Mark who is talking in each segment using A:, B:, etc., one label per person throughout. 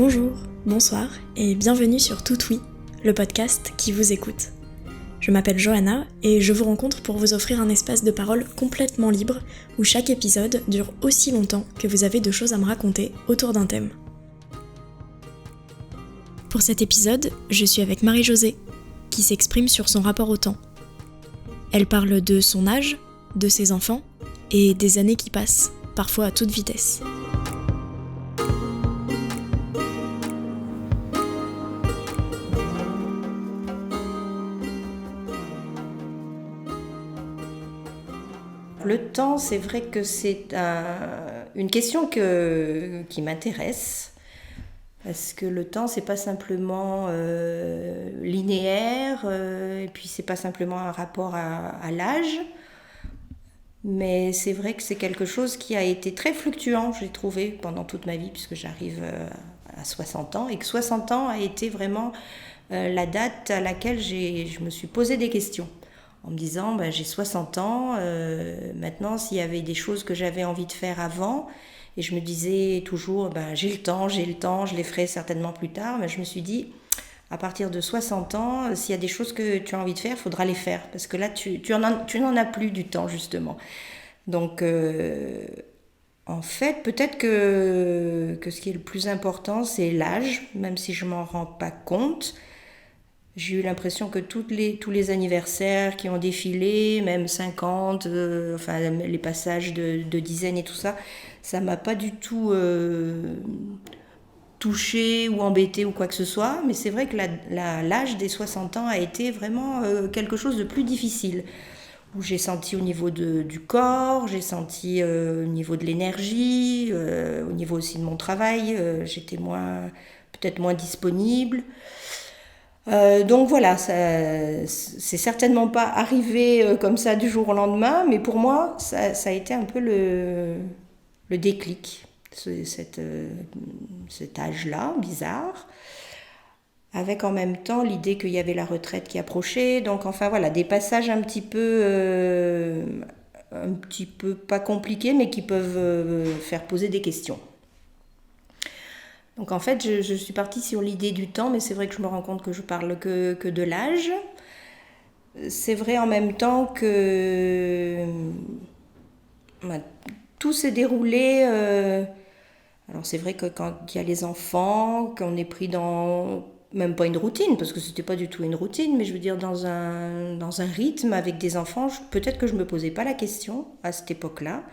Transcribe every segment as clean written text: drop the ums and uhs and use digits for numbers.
A: Bonjour, bonsoir et bienvenue sur Tout Oui, le podcast qui vous écoute. Je m'appelle Johanna et je vous rencontre pour vous offrir un espace de parole complètement libre où chaque épisode dure aussi longtemps que vous avez de choses à me raconter autour d'un thème. Pour cet épisode, je suis avec Marie-Josée, qui s'exprime sur son rapport au temps. Elle parle de son âge, de ses enfants et des années qui passent, parfois à toute vitesse.
B: Le temps, c'est vrai que c'est une question qui m'intéresse, parce que le temps, c'est pas simplement linéaire, et puis c'est pas simplement un rapport à l'âge, mais c'est vrai que c'est quelque chose qui a été très fluctuant, j'ai trouvé, pendant toute ma vie, puisque j'arrive à 60 ans, et que 60 ans a été vraiment la date à laquelle je me suis posé des questions. En me disant, j'ai 60 ans, maintenant s'il y avait des choses que j'avais envie de faire avant, et je me disais toujours, j'ai le temps, je les ferai certainement plus tard, mais je me suis dit, à partir de 60 ans, s'il y a des choses que tu as envie de faire, il faudra les faire, parce que là, tu n'en as plus du temps, justement. Donc, en fait, peut-être que ce qui est le plus important, c'est l'âge, même si je ne m'en rends pas compte. J'ai eu l'impression que tous les anniversaires qui ont défilé, même 50, les passages de dizaines et tout ça, ça m'a pas du tout touchée ou embêtée ou quoi que ce soit. Mais c'est vrai que l'âge des 60 ans a été vraiment quelque chose de plus difficile. Où j'ai senti au niveau du corps, j'ai senti au niveau de l'énergie, au niveau aussi de mon travail, j'étais peut-être moins disponible. Donc voilà, c'est certainement pas arrivé comme ça du jour au lendemain, mais pour moi, ça a été un peu le déclic, cet âge-là, bizarre, avec en même temps l'idée qu'il y avait la retraite qui approchait, donc enfin voilà, des passages un petit peu pas compliqués, mais qui peuvent faire poser des questions. Donc en fait, je suis partie sur l'idée du temps, mais c'est vrai que je me rends compte que je parle que de l'âge. C'est vrai en même temps que tout s'est déroulé. Alors c'est vrai que quand il y a les enfants, qu'on est pris dans même pas une routine, parce que c'était pas du tout une routine, mais je veux dire dans un rythme avec des enfants, peut-être que je me posais pas la question à cette époque-là.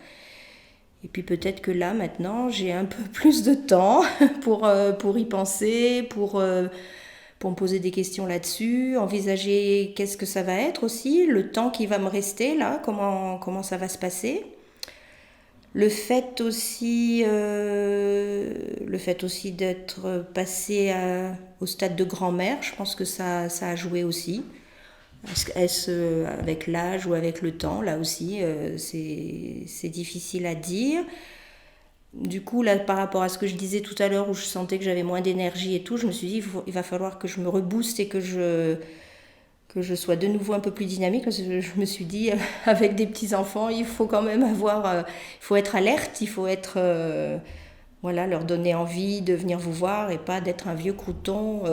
B: Et puis peut-être que là, maintenant, j'ai un peu plus de temps pour y penser, pour me poser des questions là-dessus, envisager qu'est-ce que ça va être aussi, le temps qui va me rester là, comment ça va se passer. Le fait aussi d'être passée au stade de grand-mère, je pense que ça a joué aussi. Est-ce avec l'âge ou avec le temps, là aussi, c'est difficile à dire. Du coup, là, par rapport à ce que je disais tout à l'heure, où je sentais que j'avais moins d'énergie et tout, je me suis dit, il va falloir que je me rebooste et que je sois de nouveau un peu plus dynamique. Parce que je me suis dit, avec des petits-enfants, il faut quand même il faut être alerte, il faut être... leur donner envie de venir vous voir et pas d'être un vieux crouton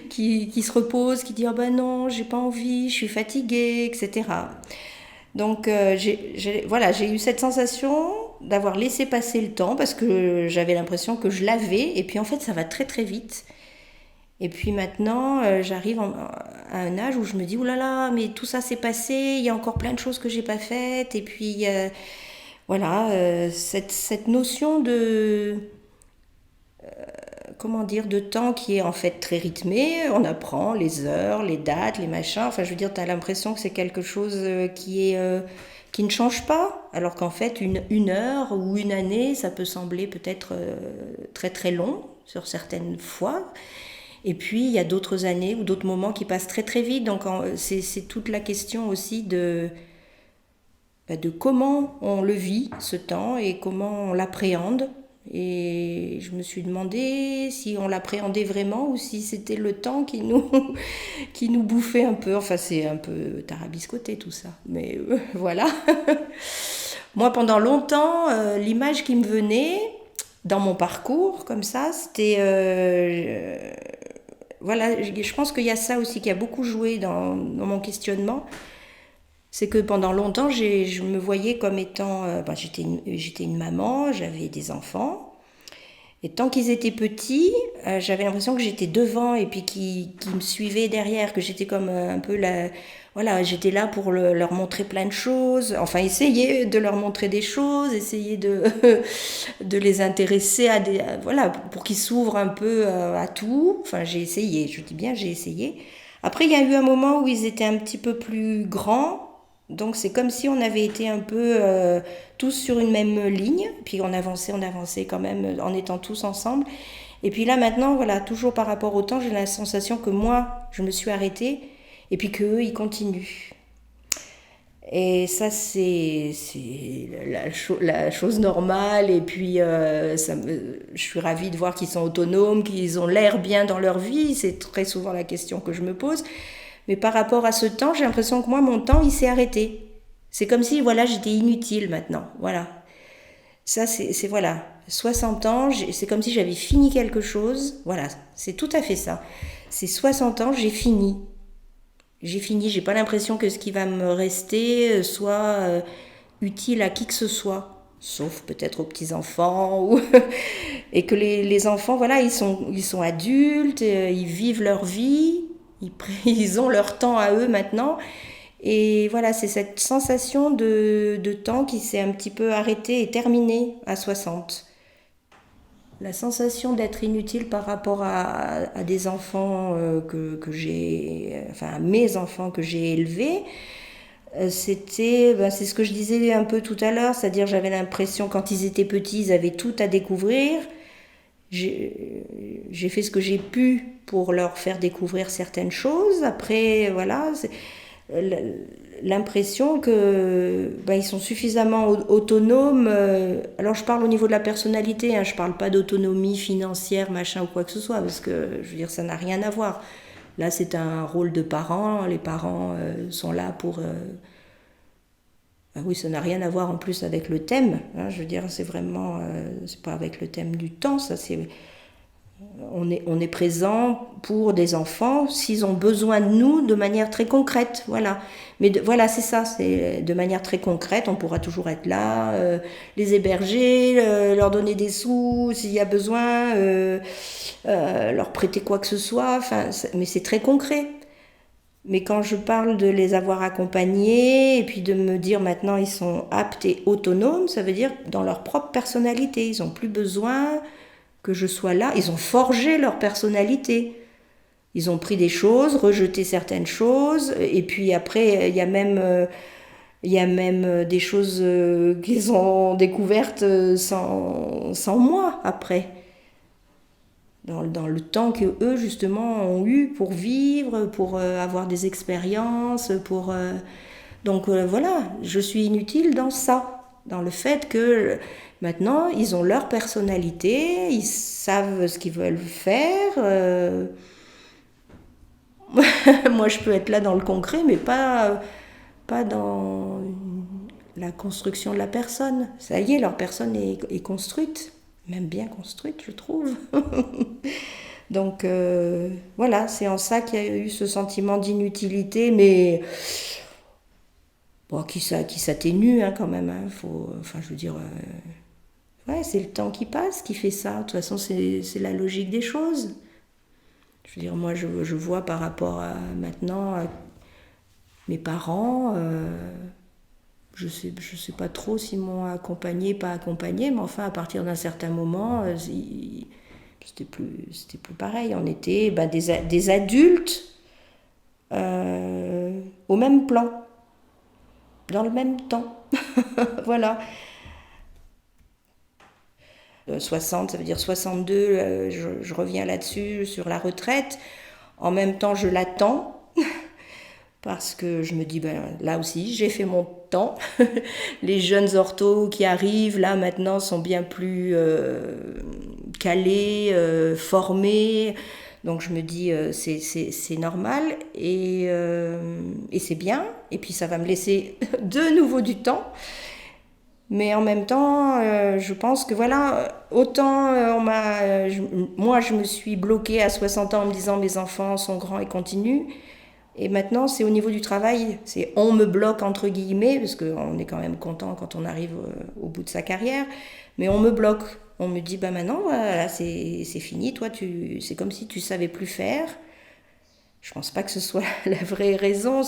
B: qui se repose, qui dit « Ah non, j'ai pas envie, je suis fatiguée », etc. Donc j'ai eu cette sensation d'avoir laissé passer le temps parce que j'avais l'impression que je l'avais et puis en fait ça va très très vite. Et puis maintenant j'arrive à un âge où je me dis « Oh là là, mais tout ça s'est passé, il y a encore plein de choses que j'ai pas faites » et puis... cette notion de de temps qui est en fait très rythmé. On apprend les heures, les dates, les machins. Enfin, je veux dire, tu as l'impression que c'est quelque chose qui ne change pas, alors qu'en fait, une heure ou une année, ça peut sembler peut-être très très long sur certaines fois. Et puis, il y a d'autres années ou d'autres moments qui passent très très vite. Donc, c'est toute la question aussi de comment on le vit, ce temps, et comment on l'appréhende. Et je me suis demandé si on l'appréhendait vraiment ou si c'était le temps qui nous bouffait un peu. Enfin, c'est un peu tarabiscoté tout ça, mais voilà. Moi, pendant longtemps, l'image qui me venait dans mon parcours, comme ça, c'était... voilà, je pense qu'il y a ça aussi qui a beaucoup joué dans mon questionnement. C'est que pendant longtemps, je me voyais comme étant... j'étais une maman, j'avais des enfants. Et tant qu'ils étaient petits, j'avais l'impression que j'étais devant et puis qu'ils me suivaient derrière, que j'étais comme un peu la... Voilà, j'étais là pour leur montrer plein de choses, enfin essayer de leur montrer des choses, essayer de les intéresser voilà, pour qu'ils s'ouvrent un peu à tout. Enfin, j'ai essayé, je dis bien j'ai essayé. Après, il y a eu un moment où ils étaient un petit peu plus grands, donc c'est comme si on avait été un peu tous sur une même ligne, puis on avançait quand même en étant tous ensemble. Et puis là maintenant, voilà, toujours par rapport au temps, j'ai la sensation que moi, je me suis arrêtée, et puis qu'eux, ils continuent. Et ça, c'est la chose normale. Et puis, je suis ravie de voir qu'ils sont autonomes, qu'ils ont l'air bien dans leur vie. C'est très souvent la question que je me pose. Mais par rapport à ce temps, j'ai l'impression que moi, mon temps, il s'est arrêté. C'est comme si, voilà, j'étais inutile maintenant. Voilà. Ça, c'est voilà. 60 ans, c'est comme si j'avais fini quelque chose. Voilà, c'est tout à fait ça. C'est 60 ans, j'ai fini. J'ai pas l'impression que ce qui va me rester soit utile à qui que ce soit, sauf peut-être aux petits-enfants, et que les enfants, voilà, ils sont adultes, ils vivent leur vie, ils ont leur temps à eux maintenant, et voilà, c'est cette sensation de temps qui s'est un petit peu arrêtée et terminée à 60. La sensation d'être inutile par rapport à des enfants que j'ai, enfin à mes enfants que j'ai élevés, c'est ce que je disais un peu tout à l'heure, c'est-à-dire j'avais l'impression quand ils étaient petits, ils avaient tout à découvrir. J'ai fait ce que j'ai pu pour leur faire découvrir certaines choses. Après, voilà, l'impression que ils sont suffisamment autonomes. Alors je parle au niveau de la personnalité, hein, je parle pas d'autonomie financière, machin ou quoi que ce soit, parce que je veux dire ça n'a rien à voir. Là c'est un rôle de parent, les parents sont là pour... oui, ça n'a rien à voir en plus avec le thème, hein, je veux dire c'est vraiment... c'est pas avec le thème du temps, ça c'est... On est présent pour des enfants s'ils ont besoin de nous de manière très concrète, voilà. Mais voilà, c'est ça, c'est de manière très concrète, on pourra toujours être là, les héberger, leur donner des sous s'il y a besoin, leur prêter quoi que ce soit, mais c'est très concret. Mais quand je parle de les avoir accompagnés et puis de me dire maintenant ils sont aptes et autonomes, ça veut dire dans leur propre personnalité, ils n'ont plus besoin que je sois là, ils ont forgé leur personnalité. Ils ont pris des choses, rejeté certaines choses, et puis après, il y a même des choses qu'ils ont découvertes sans moi, après. Dans le temps qu'eux, justement, ont eu pour vivre, pour avoir des expériences, pour... Donc voilà, je suis inutile dans ça, dans le fait que maintenant, ils ont leur personnalité, ils savent ce qu'ils veulent faire... Moi, je peux être là dans le concret, mais pas dans la construction de la personne. Ça y est, leur personne est construite, même bien construite, je trouve. Donc, voilà, c'est en ça qu'il y a eu ce sentiment d'inutilité, mais bon, qui s'atténue hein, quand même. Hein, enfin, je veux dire, ouais, c'est le temps qui passe qui fait ça. De toute façon, c'est la logique des choses. Je veux dire, moi, je vois par rapport à maintenant à mes parents, je sais pas trop s'ils m'ont accompagné, pas accompagné, mais enfin, à partir d'un certain moment, c'était plus pareil. On était des adultes au même plan, dans le même temps. Voilà. 60, ça veut dire 62, je reviens là-dessus, sur la retraite. En même temps, je l'attends, parce que je me dis, là aussi, j'ai fait mon temps. Les jeunes orthos qui arrivent, là, maintenant, sont bien plus calés, formés. Donc je me dis, c'est normal, et c'est bien. Et puis ça va me laisser de nouveau du temps. Mais en même temps, je pense que voilà, autant moi je me suis bloquée à 60 ans en me disant mes enfants sont grands et continuent. Et maintenant, c'est au niveau du travail, c'est on me bloque entre guillemets, parce qu'on est quand même content quand on arrive au bout de sa carrière, mais on me bloque. On me dit, bah maintenant, voilà, c'est fini, toi, c'est comme si tu savais plus faire. Je pense pas que ce soit la vraie raison,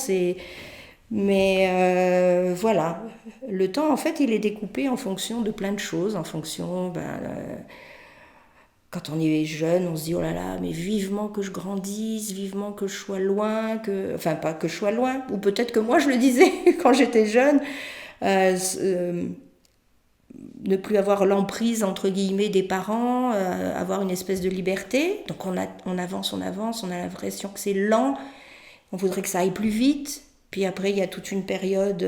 B: mais voilà, le temps, en fait, il est découpé en fonction de plein de choses, en fonction, quand on est jeune, on se dit, oh là là, mais vivement que je grandisse, vivement que je sois loin, enfin pas que je sois loin, ou peut-être que moi je le disais quand j'étais jeune, ne plus avoir l'emprise, entre guillemets, des parents, avoir une espèce de liberté. Donc on avance, on a l'impression que c'est lent, on voudrait que ça aille plus vite. Puis après, il y a toute une période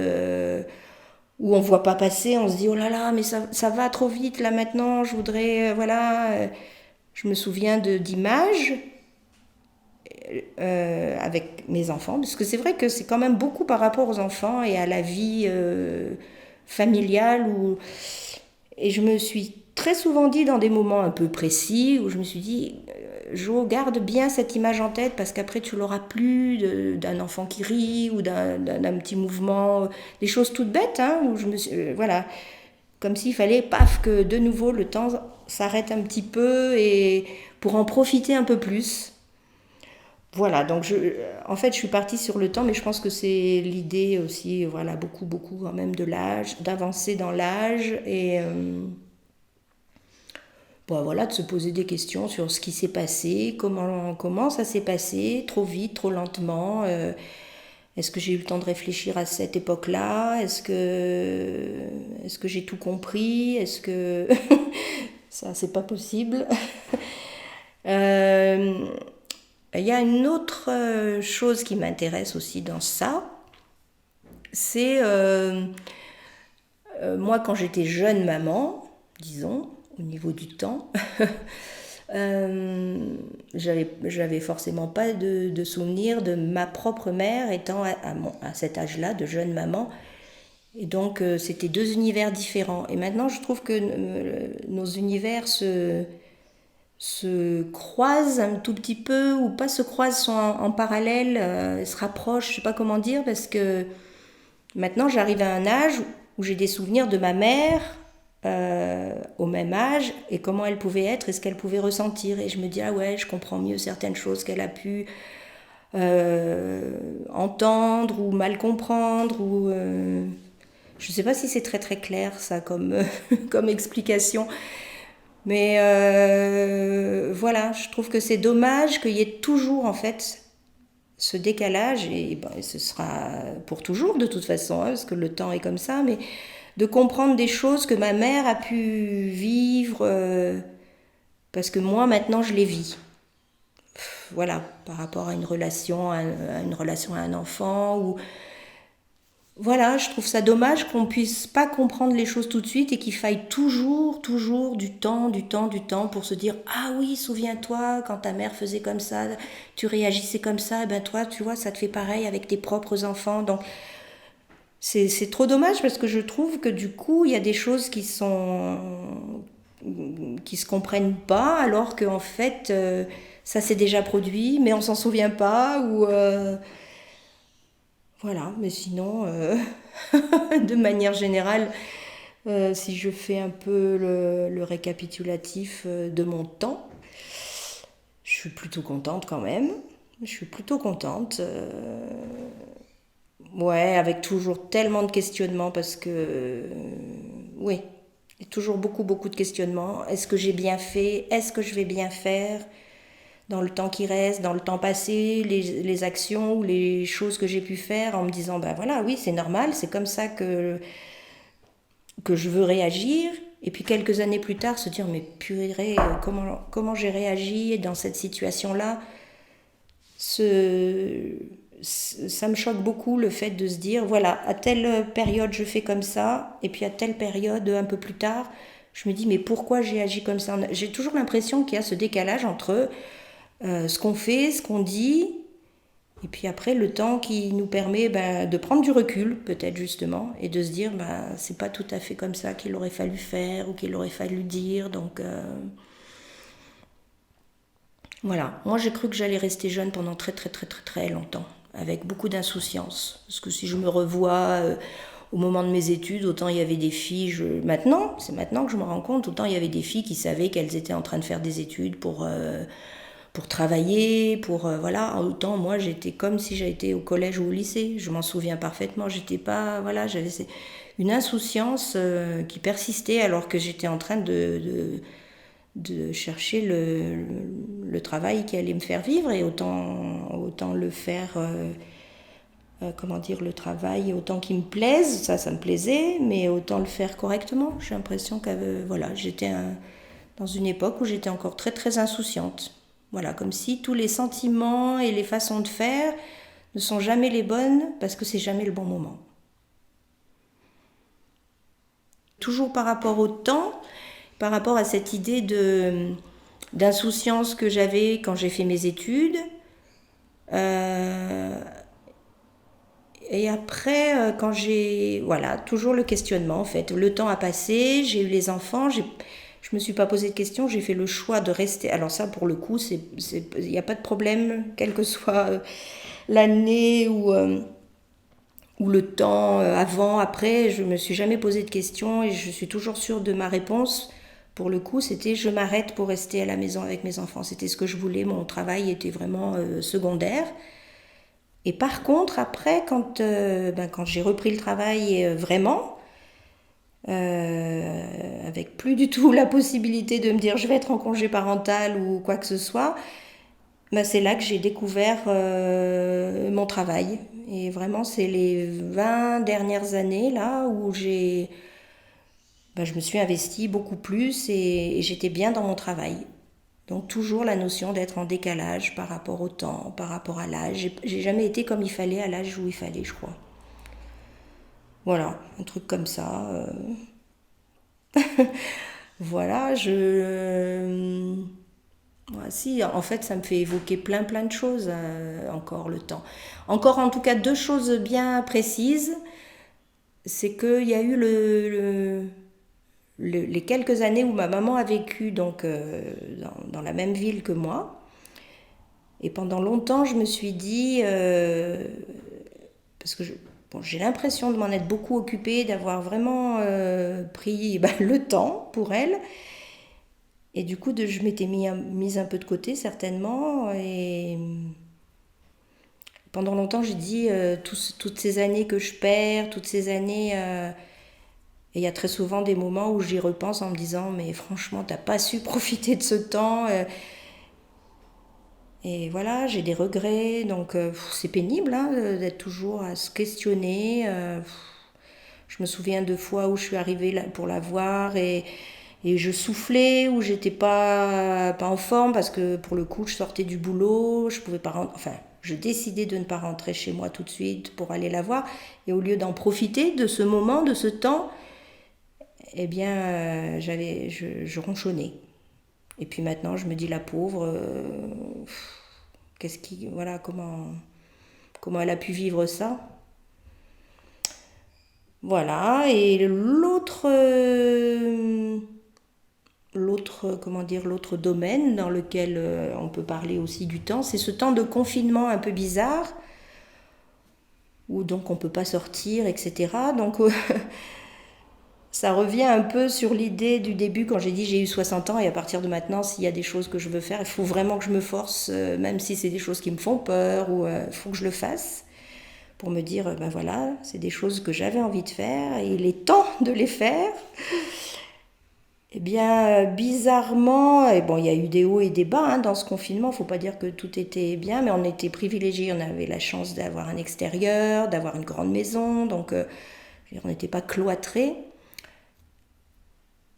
B: où on ne voit pas passer, on se dit, oh là là, mais ça va trop vite là maintenant, je voudrais, voilà. Je me souviens d'images avec mes enfants, parce que c'est vrai que c'est quand même beaucoup par rapport aux enfants et à la vie familiale. Et je me suis très souvent dit dans des moments un peu précis, où je me suis dit, Jo, garde bien cette image en tête, parce qu'après tu l'auras plus d'un enfant qui rit, ou d'un petit mouvement, des choses toutes bêtes, hein, où je me suis, voilà, comme s'il fallait, paf, que de nouveau le temps s'arrête un petit peu, et pour en profiter un peu plus. Voilà, donc en fait je suis partie sur le temps, mais je pense que c'est l'idée aussi, voilà, beaucoup quand même de l'âge, d'avancer dans l'âge, et voilà, de se poser des questions sur ce qui s'est passé, comment ça s'est passé, trop vite, trop lentement, est-ce que j'ai eu le temps de réfléchir à cette époque-là, est-ce que j'ai tout compris, est-ce que ça c'est pas possible. Il y a une autre chose qui m'intéresse aussi dans ça, c'est moi quand j'étais jeune maman, disons, au niveau du temps, j'avais forcément pas de souvenir de ma propre mère étant à cet âge-là, de jeune maman. Et donc c'était deux univers différents. Et maintenant je trouve que nos univers se croisent un tout petit peu, ou pas se croisent, sont en parallèle, se rapprochent, je sais pas comment dire, parce que maintenant j'arrive à un âge où j'ai des souvenirs de ma mère au même âge, et comment elle pouvait être et ce qu'elle pouvait ressentir. Et je me dis, ah ouais, je comprends mieux certaines choses qu'elle a pu entendre ou mal comprendre, ou je sais pas si c'est très très clair ça comme, comme explication. Mais voilà, je trouve que c'est dommage qu'il y ait toujours en fait ce décalage, et ce sera pour toujours de toute façon, hein, parce que le temps est comme ça, mais de comprendre des choses que ma mère a pu vivre, parce que moi maintenant je les vis. Voilà, par rapport à une relation, à un enfant, ou voilà, je trouve ça dommage qu'on puisse pas comprendre les choses tout de suite, et qu'il faille toujours du temps pour se dire, ah oui, souviens-toi, quand ta mère faisait comme ça, tu réagissais comme ça, et ben toi, tu vois, ça te fait pareil avec tes propres enfants. Donc c'est trop dommage, parce que je trouve que du coup, il y a des choses qui se comprennent pas, alors qu'en fait, ça s'est déjà produit, mais on s'en souvient pas, ou voilà, mais sinon, de manière générale, si je fais un peu le récapitulatif de mon temps, je suis plutôt contente quand même. Je suis plutôt contente. Ouais, avec toujours tellement de questionnements, parce que, oui, il y a toujours beaucoup de questionnements. Est-ce que j'ai bien fait? Est-ce que je vais bien faire? Dans le temps qui reste, dans le temps passé, les actions ou les choses que j'ai pu faire, en me disant, ben voilà, oui, c'est normal, c'est comme ça que je veux réagir. Et puis quelques années plus tard, se dire, mais purée, comment j'ai réagi dans cette situation-là. Ça me choque beaucoup, le fait de se dire, voilà, à telle période je fais comme ça, et puis à telle période un peu plus tard, je me dis, mais pourquoi j'ai agi comme ça? J'ai toujours l'impression qu'il y a ce décalage entre ce qu'on fait, ce qu'on dit, Et puis après, le temps qui nous permet de prendre du recul, peut-être justement, et de se dire, c'est pas tout à fait comme ça qu'il aurait fallu faire ou qu'il aurait fallu dire. Donc voilà, moi j'ai cru que j'allais rester jeune pendant très très très très très longtemps, avec beaucoup d'insouciance. Parce que si je me revois au moment de mes études, autant il y avait des filles, c'est maintenant que je me rends compte, autant il y avait des filles qui savaient qu'elles étaient en train de faire des études pour travailler, voilà. Autant moi j'étais comme si j'avais été au collège ou au lycée, je m'en souviens parfaitement, j'étais pas, voilà, j'avais une insouciance qui persistait alors que j'étais en train de chercher le travail qui allait me faire vivre, et autant le faire, le travail autant qu'il me plaise, ça me plaisait, mais autant le faire correctement. J'ai l'impression que j'étais dans une époque où j'étais encore très très insouciante. Voilà, comme si tous les sentiments et les façons de faire ne sont jamais les bonnes parce que c'est jamais le bon moment. Toujours par rapport au temps, par rapport à cette idée d'insouciance que j'avais quand j'ai fait mes études. Et après, quand toujours le questionnement en fait. Le temps a passé, j'ai eu les enfants, je me suis pas posé de questions, j'ai fait le choix de rester. Alors ça, pour le coup, il n'y a pas de problème, quelle que soit l'année ou le temps, avant, après, je me suis jamais posé de questions et je suis toujours sûre de ma réponse. Pour le coup, c'était je m'arrête pour rester à la maison avec mes enfants. C'était ce que je voulais, mon travail était vraiment secondaire. Et par contre, après, quand j'ai repris le travail vraiment, avec plus du tout la possibilité de me dire je vais être en congé parental ou quoi que ce soit, c'est là que j'ai découvert mon travail. Et vraiment, c'est les 20 dernières années là où je me suis investie beaucoup plus et j'étais bien dans mon travail. Donc toujours la notion d'être en décalage par rapport au temps, par rapport à l'âge. J'ai jamais été comme il fallait à l'âge où il fallait, je crois. Voilà, un truc comme ça. Voilà, si, en fait, ça me fait évoquer plein de choses, encore le temps. Encore, en tout cas, 2 choses bien précises. C'est qu'il y a eu les quelques années où ma maman a vécu donc, dans la même ville que moi. Et pendant longtemps, je me suis dit, parce que j'ai l'impression de m'en être beaucoup occupée, d'avoir vraiment pris le temps pour elle. Et du coup, je m'étais mise un peu de côté, certainement. Et pendant longtemps, j'ai dit, toutes ces années que je perds, toutes ces années... Et il y a très souvent des moments où j'y repense en me disant mais franchement t'as pas su profiter de ce temps, et voilà, j'ai des regrets, donc c'est pénible d'être toujours à se questionner. Je me souviens de fois où je suis arrivée là pour la voir et je soufflais, où j'étais pas en forme parce que pour le coup je sortais du boulot, je pouvais pas je décidais de ne pas rentrer chez moi tout de suite pour aller la voir, et au lieu d'en profiter de ce moment, de ce temps, eh bien, je ronchonnais. Et puis maintenant, je me dis, la pauvre, comment elle a pu vivre ça? Voilà, et l'autre domaine dans lequel on peut parler aussi du temps, c'est ce temps de confinement un peu bizarre, où donc on ne peut pas sortir, etc. Donc... Ça revient un peu sur l'idée du début quand j'ai dit j'ai eu 60 ans et à partir de maintenant, s'il y a des choses que je veux faire, il faut vraiment que je me force, même si c'est des choses qui me font peur, ou il faut que je le fasse, pour me dire, voilà, c'est des choses que j'avais envie de faire et il est temps de les faire. Eh bien, bizarrement, et bon, il y a eu des hauts et des bas dans ce confinement, il ne faut pas dire que tout était bien, mais on était privilégiés, on avait la chance d'avoir un extérieur, d'avoir une grande maison, donc on n'était pas cloîtrés.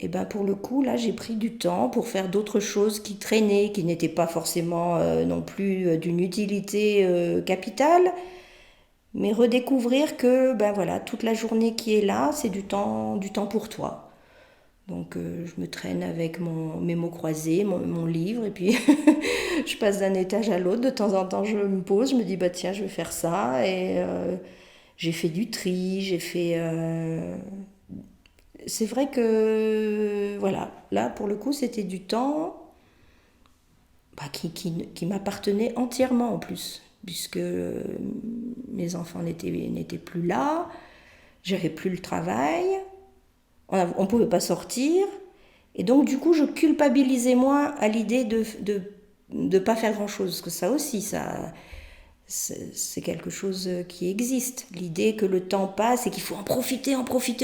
B: Et pour le coup, là, j'ai pris du temps pour faire d'autres choses qui traînaient, qui n'étaient pas forcément non plus d'une utilité capitale, mais redécouvrir que, voilà, toute la journée qui est là, c'est du temps pour toi. Donc je me traîne avec mes mots croisés, mon livre, et puis je passe d'un étage à l'autre. De temps en temps, je me pose, je me dis, bah tiens, je vais faire ça. Et j'ai fait du tri, j'ai fait... C'est vrai que, voilà, là, pour le coup, c'était du temps qui m'appartenait entièrement en plus, puisque mes enfants n'étaient plus là, j'avais plus le travail, on ne pouvait pas sortir, et donc du coup je culpabilisais moins à l'idée de pas faire grand-chose, parce que ça aussi, c'est quelque chose qui existe, l'idée que le temps passe et qu'il faut en profiter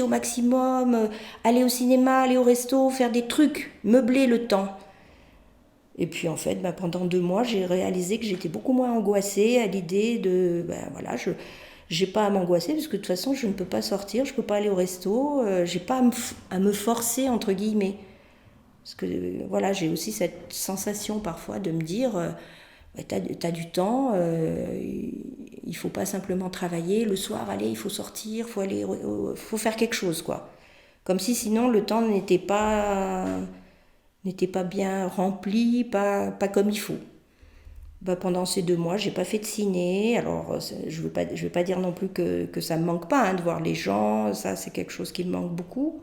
B: au maximum, aller au cinéma, aller au resto, faire des trucs, meubler le temps. Et puis en fait, pendant 2 mois, j'ai réalisé que j'étais beaucoup moins angoissée à l'idée de, voilà, je n'ai pas à m'angoisser parce que de toute façon, je ne peux pas sortir, je ne peux pas aller au resto, j'ai pas à me forcer, entre guillemets. Parce que voilà, j'ai aussi cette sensation parfois de me dire, t'as du temps, il faut pas simplement travailler, le soir, allez, il faut sortir, faut faire quelque chose, quoi. Comme si sinon le temps n'était pas bien rempli, pas comme il faut. Pendant ces 2 mois, j'ai pas fait de ciné. Alors, je vais pas dire non plus que ça me manque pas, hein, de voir les gens. Ça, c'est quelque chose qui me manque beaucoup.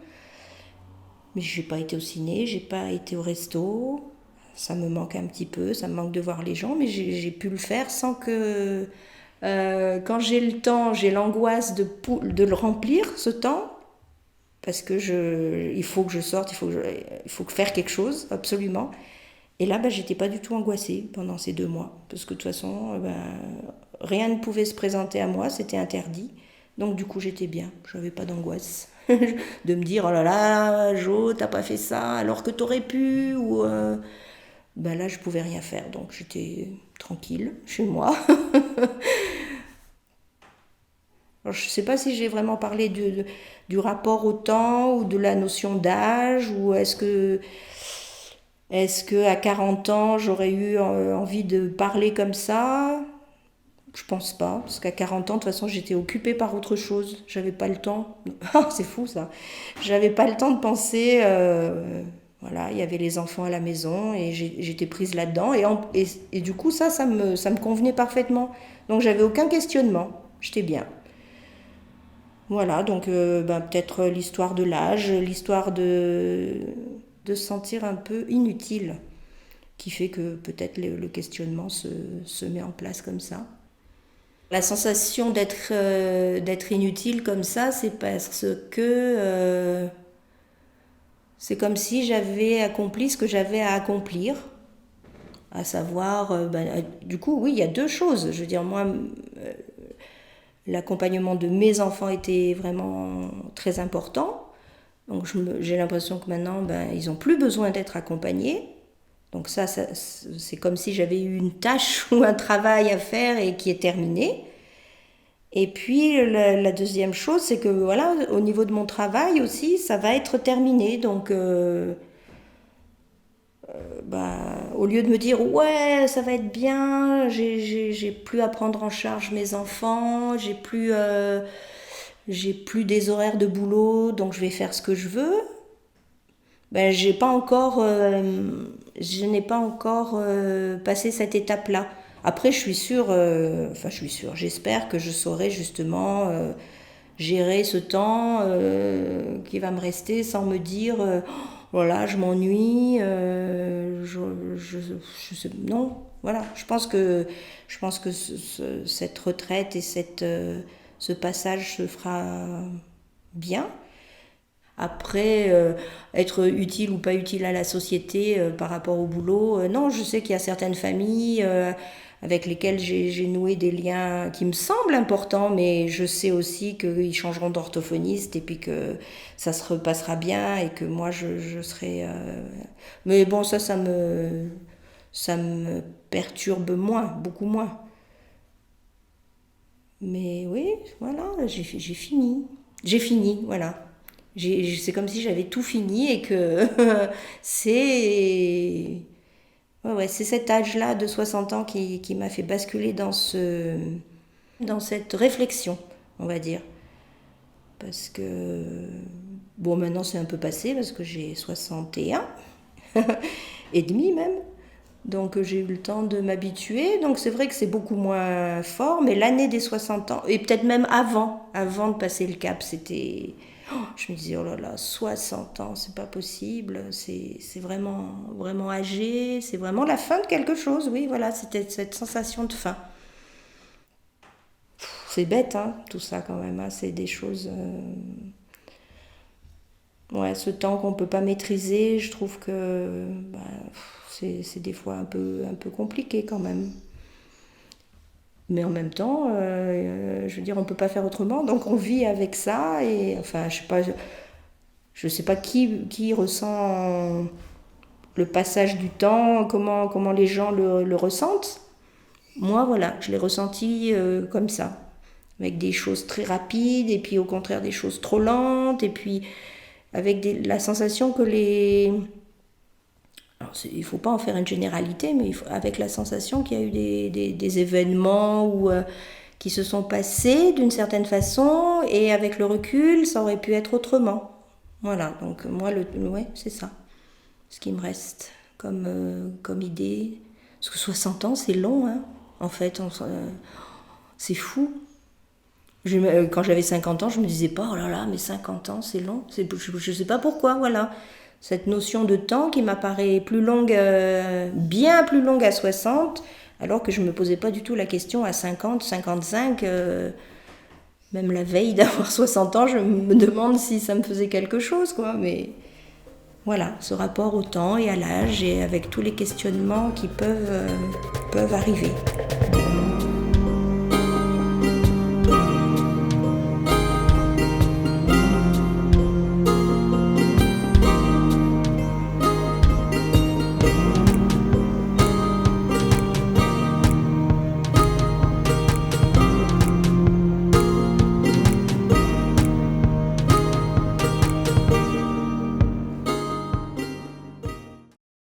B: Mais j'ai pas été au ciné, j'ai pas été au resto. Ça me manque un petit peu, ça me manque de voir les gens, mais j'ai pu le faire sans que... quand j'ai le temps, j'ai l'angoisse de le remplir, ce temps, parce que il faut que je sorte, il faut faire quelque chose, absolument. Et là, j'étais pas du tout angoissée pendant ces 2 mois, parce que de toute façon, rien ne pouvait se présenter à moi, c'était interdit. Donc du coup, j'étais bien, j'avais pas d'angoisse de me dire, oh là là, Jo, t'as pas fait ça alors que t'aurais pu, ou là, je pouvais rien faire, donc j'étais tranquille chez moi. Alors, je sais pas si j'ai vraiment parlé du rapport au temps ou de la notion d'âge, ou est-ce que à 40 ans j'aurais eu envie de parler comme ça? Je pense pas, parce qu'à 40 ans, de toute façon, j'étais occupée par autre chose. J'avais pas le temps. Ah, c'est fou ça. J'avais pas le temps de penser. Voilà, il y avait les enfants à la maison et j'étais prise là-dedans. Et du coup, ça me convenait parfaitement. Donc, j'avais aucun questionnement. J'étais bien. Voilà, donc peut-être l'histoire de l'âge, l'histoire de se sentir un peu inutile, qui fait que peut-être le questionnement se met en place comme ça. La sensation d'être inutile comme ça, c'est parce que c'est comme si j'avais accompli ce que j'avais à accomplir, à savoir, du coup, oui, il y a 2 choses. Je veux dire, moi, l'accompagnement de mes enfants était vraiment très important. Donc j'ai l'impression que maintenant, ils n'ont plus besoin d'être accompagnés. Donc ça, c'est comme si j'avais eu une tâche ou un travail à faire et qui est terminé. Et puis la deuxième chose, c'est que voilà, au niveau de mon travail aussi, ça va être terminé. Donc au lieu de me dire ouais, ça va être bien, j'ai plus à prendre en charge mes enfants, j'ai plus des horaires de boulot, donc je vais faire ce que je veux. Je n'ai pas encore passé cette étape-là. Après, je suis sûre, j'espère que je saurai justement gérer ce temps qui va me rester sans me dire, voilà, je m'ennuie, je sais, non, voilà. Je pense que cette retraite et ce passage se fera bien. Après, être utile ou pas utile à la société par rapport au boulot, non, je sais qu'il y a certaines familles avec lesquelles j'ai noué des liens qui me semblent importants, mais je sais aussi qu'ils changeront d'orthophoniste et puis que ça se repassera bien et que moi je serai... Mais bon, ça me perturbe moins, beaucoup moins. Mais oui, voilà, j'ai fini. J'ai fini, voilà. C'est comme si j'avais tout fini et que c'est... Ouais, c'est cet âge-là de 60 ans qui m'a fait basculer dans cette réflexion, on va dire. Parce que Bon, maintenant c'est un peu passé parce que j'ai 61 et demi même. Donc j'ai eu le temps de m'habituer. Donc c'est vrai que c'est beaucoup moins fort, mais l'année des 60 ans, et peut-être même avant de passer le cap, c'était... je me disais, oh là là, 60 ans, c'est pas possible, c'est vraiment, vraiment âgé, c'est vraiment la fin de quelque chose, oui, voilà, c'était cette sensation de fin. C'est bête, hein, tout ça quand même, hein, c'est des choses... Ouais, ce temps qu'on peut pas maîtriser, je trouve que c'est des fois un peu compliqué quand même. Mais en même temps, je veux dire, on peut pas faire autrement, donc on vit avec ça. Et enfin, je sais pas qui ressent le passage du temps, comment les gens le ressentent. Moi, voilà, je l'ai ressenti comme ça, avec des choses très rapides, et puis au contraire des choses trop lentes, et puis avec la sensation que les... Alors, il ne faut pas en faire une généralité, mais avec la sensation qu'il y a eu des événements qui se sont passés d'une certaine façon, et avec le recul, ça aurait pu être autrement. Voilà, donc moi, ouais, c'est ça, ce qui me reste comme idée. Parce que 60 ans, c'est long, hein. En fait, c'est fou. Quand j'avais 50 ans, je me disais pas, oh là là, mais 50 ans, c'est long. Je sais pas pourquoi, voilà. Cette notion de temps qui m'apparaît plus longue, bien plus longue à 60, alors que je me posais pas du tout la question à 50, 55. Même la veille d'avoir 60 ans, je me demande si ça me faisait quelque chose, quoi. Mais voilà, ce rapport au temps et à l'âge, et avec tous les questionnements qui peuvent arriver.